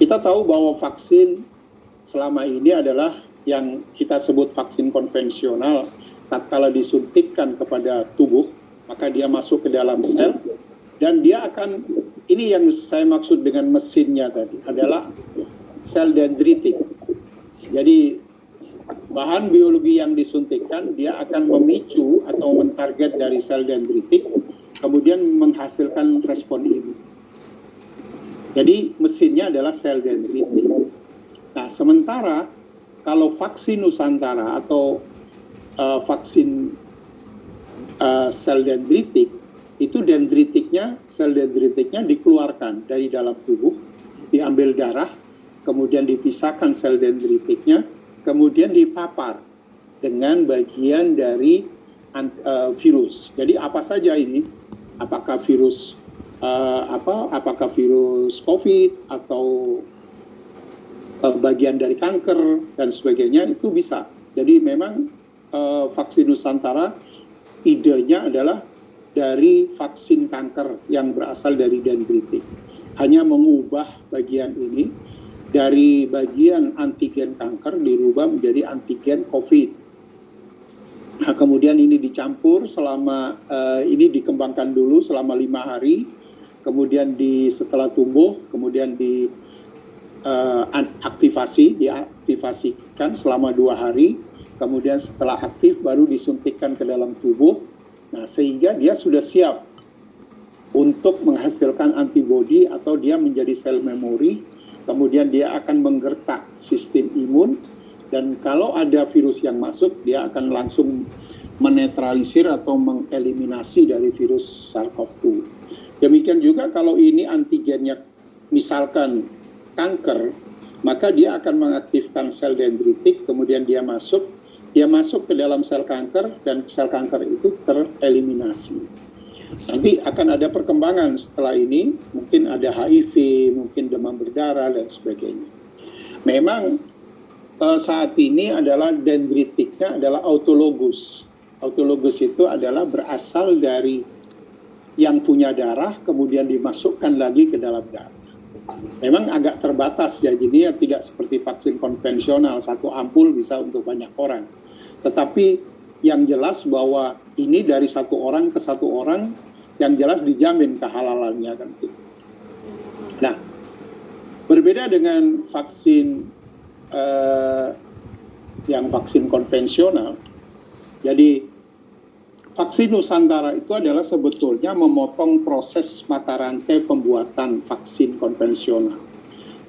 Kita tahu bahwa vaksin selama ini adalah yang kita sebut vaksin konvensional. Tatkala disuntikkan kepada tubuh, maka dia masuk ke dalam sel dan dia akan, ini yang saya maksud dengan mesinnya tadi, adalah sel dendritik. Jadi bahan biologi yang disuntikkan dia akan memicu atau mentarget dari sel dendritik, kemudian menghasilkan respon imun. Jadi mesinnya adalah sel dendritik. Nah, sementara kalau vaksin Nusantara atau vaksin sel dendritik, itu sel dendritiknya dikeluarkan dari dalam tubuh, diambil darah, kemudian dipisahkan sel dendritiknya, kemudian dipapar dengan bagian dari virus. Jadi apa saja ini? Apakah virus apakah virus COVID atau bagian dari kanker dan sebagainya, itu bisa. Jadi memang vaksin Nusantara idenya adalah dari vaksin kanker yang berasal dari dendritik. Hanya mengubah bagian ini dari bagian antigen kanker dirubah menjadi antigen COVID. Nah, kemudian ini dicampur selama ini dikembangkan dulu selama 5 hari, kemudian setelah tumbuh, kemudian diaktifasikan selama 2 hari, kemudian setelah aktif baru disuntikkan ke dalam tubuh. Nah, sehingga dia sudah siap untuk menghasilkan antibodi atau dia menjadi sel memori, kemudian dia akan menggertak sistem imun, dan kalau ada virus yang masuk, dia akan langsung menetralisir atau mengeliminasi dari virus SARS-CoV-2. Demikian juga kalau ini antigennya misalkan kanker, maka dia akan mengaktifkan sel dendritik, kemudian dia masuk ke dalam sel kanker dan sel kanker itu tereliminasi. Nanti akan ada perkembangan setelah ini, mungkin ada HIV, mungkin demam berdarah dan sebagainya. Memang saat ini adalah dendritiknya adalah autologus. Autologus itu adalah berasal dari yang punya darah kemudian dimasukkan lagi ke dalam darah. Memang agak terbatas ya, jadi tidak seperti vaksin konvensional, satu ampul bisa untuk banyak orang. Tetapi yang jelas bahwa ini dari satu orang ke satu orang, yang jelas dijamin kehalalannya kan. Nah, berbeda dengan vaksin yang vaksin konvensional, jadi vaksin Nusantara itu adalah sebetulnya memotong proses mata rantai pembuatan vaksin konvensional.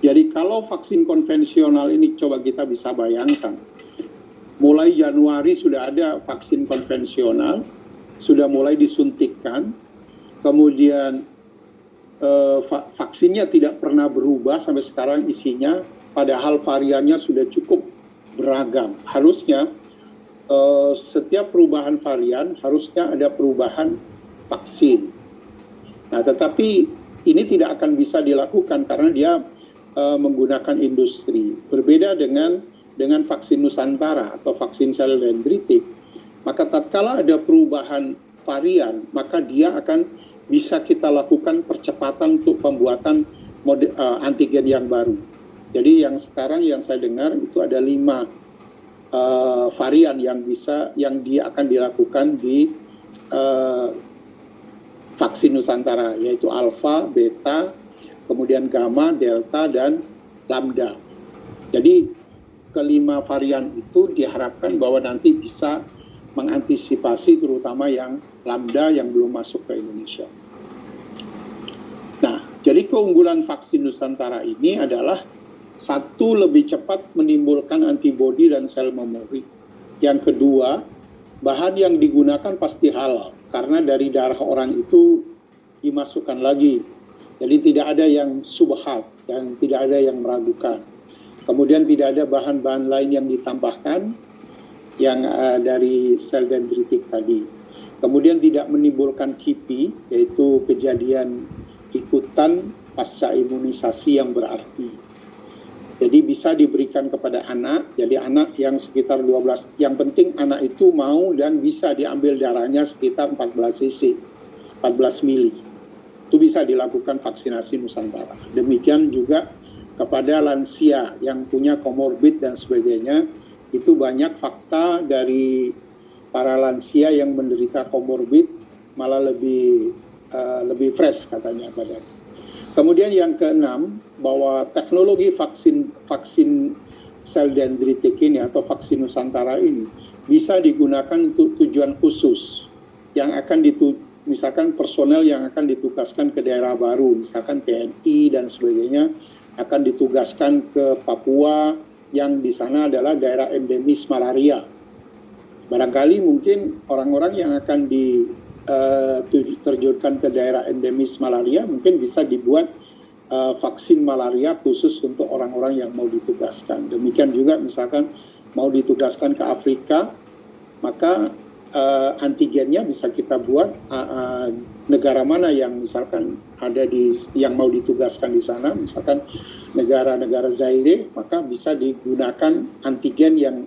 Jadi kalau vaksin konvensional ini coba kita bisa bayangkan, mulai Januari sudah ada vaksin konvensional, sudah mulai disuntikkan, kemudian vaksinnya tidak pernah berubah sampai sekarang isinya, padahal variannya sudah cukup beragam. Harusnya setiap perubahan varian harusnya ada perubahan vaksin. Nah, tetapi ini tidak akan bisa dilakukan karena dia menggunakan industri. Berbeda dengan vaksin Nusantara atau vaksin sel dendritik, maka tatkala ada perubahan varian, maka dia akan bisa kita lakukan percepatan untuk pembuatan antigen yang baru. Jadi yang sekarang yang saya dengar itu ada 5 varian yang dia akan dilakukan di vaksin Nusantara, yaitu alfa, beta, kemudian gamma, delta, dan lambda. Jadi kelima varian itu diharapkan bahwa nanti bisa mengantisipasi terutama yang lambda yang belum masuk ke Indonesia. Nah, jadi keunggulan vaksin Nusantara ini adalah satu, lebih cepat menimbulkan antibodi dan sel memori. Yang kedua, bahan yang digunakan pasti halal, karena dari darah orang itu dimasukkan lagi. Jadi tidak ada yang subhat, dan tidak ada yang meragukan. Kemudian tidak ada bahan-bahan lain yang ditambahkan, yang dari sel dendritik tadi. Kemudian tidak menimbulkan KIPI, yaitu kejadian ikutan pasca imunisasi yang berarti. Jadi bisa diberikan kepada anak, jadi anak yang sekitar 12, yang penting anak itu mau dan bisa diambil darahnya sekitar 14 cc, 14 mili. Itu bisa dilakukan vaksinasi Nusantara. Demikian juga kepada lansia yang punya komorbid dan sebagainya. Itu banyak fakta dari para lansia yang menderita komorbid malah lebih fresh katanya badan. Kemudian yang keenam, bahwa teknologi vaksin sel dendritik ini atau vaksin Nusantara ini bisa digunakan untuk tujuan khusus yang akan misalkan personel yang akan ditugaskan ke daerah baru, misalkan TNI dan sebagainya akan ditugaskan ke Papua yang di sana adalah daerah endemis malaria. Barangkali mungkin orang-orang yang akan diterjunkan ke daerah endemis malaria mungkin bisa dibuat vaksin malaria khusus untuk orang-orang yang mau ditugaskan. Demikian juga misalkan mau ditugaskan ke Afrika, maka antigennya bisa kita buat negara mana yang misalkan yang mau ditugaskan di sana, misalkan negara-negara Zaire, maka bisa digunakan antigen yang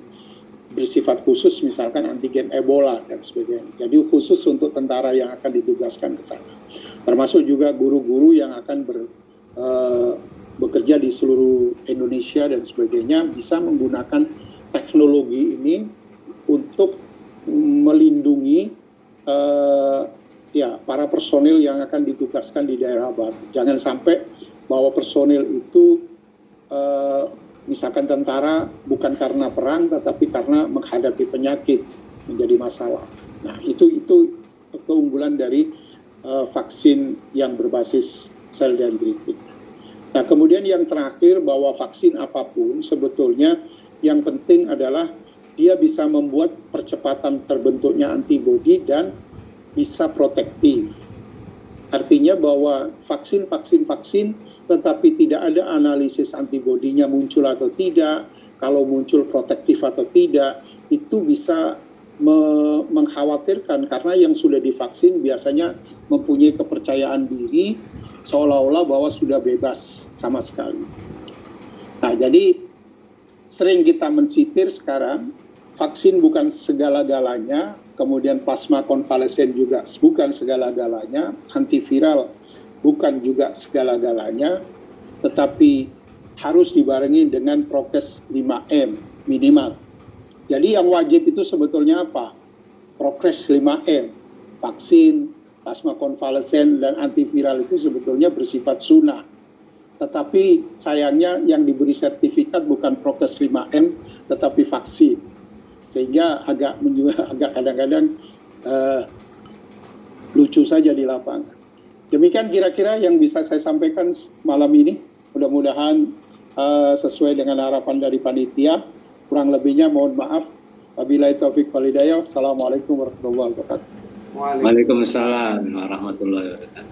bersifat khusus, misalkan antigen Ebola dan sebagainya. Jadi khusus untuk tentara yang akan ditugaskan ke sana. Termasuk juga guru-guru yang akan bekerja di seluruh Indonesia dan sebagainya bisa menggunakan teknologi ini untuk melindungi para personil yang akan ditugaskan di daerah baru. Jangan sampai bahwa personil itu misalkan tentara bukan karena perang tetapi karena menghadapi penyakit menjadi masalah. Nah, itu keunggulan dari vaksin yang berbasis sel dendritik. Nah, kemudian yang terakhir, bahwa vaksin apapun sebetulnya yang penting adalah dia bisa membuat percepatan terbentuknya antibodi dan bisa protektif. Artinya bahwa vaksin tetapi tidak ada analisis antibodinya muncul atau tidak, kalau muncul protektif atau tidak, itu bisa mengkhawatirkan karena yang sudah divaksin biasanya mempunyai kepercayaan diri seolah-olah bahwa sudah bebas sama sekali. Nah, jadi sering kita mensitir sekarang, vaksin bukan segala-galanya, kemudian plasma konvalesen juga bukan segala-galanya, antiviral bukan juga segala-galanya, tetapi harus dibarengi dengan prokes 5M minimal. Jadi yang wajib itu sebetulnya apa? Prokes 5M, vaksin, plasma konvalesen, dan antiviral itu sebetulnya bersifat sunnah. Tetapi sayangnya yang diberi sertifikat bukan prokes 5M, tetapi vaksin. Sehingga agak kadang-kadang lucu saja di lapangan. Demikian kira-kira yang bisa saya sampaikan malam ini. Mudah-mudahan sesuai dengan harapan dari panitia. Kurang lebihnya mohon maaf. Wabillahi taufiq wal hidayah. Assalamualaikum warahmatullahi wabarakatuh. Waalaikumsalam warahmatullahi wabarakatuh.